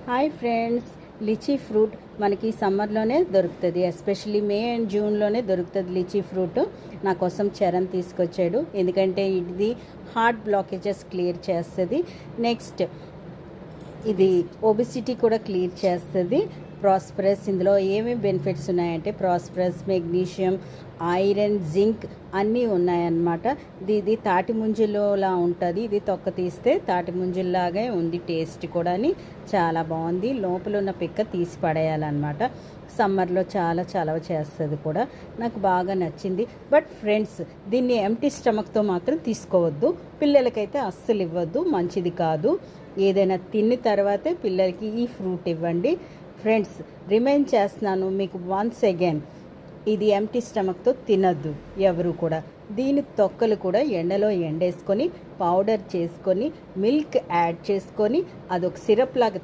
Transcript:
Hi friends, lychee fruit మనకి సమ్మర్లోనే దొరుకుతుంది. Especially May and జూన్లోనే దొరుకుతుంది లిచీ ఫ్రూట్. నా కోసం చరణ్ తీసుకొచ్చాడు, ఎందుకంటే ఇది హార్ట్ బ్లాకేజెస్ క్లియర్ చేస్తుంది. నెక్స్ట్ ఇది ఒబిసిటీ కూడా క్లియర్ చేస్తుంది. ప్రాస్పరస్, ఇందులో ఏమేమి బెనిఫిట్స్ ఉన్నాయంటే ప్రాస్పరస్, మెగ్నీషియం, ఐరన్, జింక్ అన్నీ ఉన్నాయన్నమాట. ఇది తాటి ముంజులోలా ఉంటుంది. ఇది తొక్క తీస్తే తాటి ముంజుల్లాగే ఉంది. టేస్ట్ కూడా చాలా బాగుంది. లోపల ఉన్న పిక్క తీసి పడేయాలన్నమాట. సమ్మర్లో చాలా చలవ చేస్తుంది కూడా. నాకు బాగా నచ్చింది. బట్ ఫ్రెండ్స్, దీన్ని ఎంటీ స్టమక్తో మాత్రం తీసుకోవద్దు. పిల్లలకైతే అస్సలు ఇవ్వద్దు, మంచిది కాదు. ఏదైనా తిన్న తర్వాతే పిల్లలకి ఈ ఫ్రూట్ ఇవ్వండి. ఫ్రెండ్స్, రిమైండ్ చేస్తున్నాను మీకు వన్స్ అగైన్, ఇది ఎంటీ స్టమక్తో తినద్దు ఎవరు కూడా. దీని తొక్కలు కూడా ఎండలో ఎండేసుకొని పౌడర్ చేసుకొని మిల్క్ యాడ్ చేసుకొని అదొక సిరప్ లాగా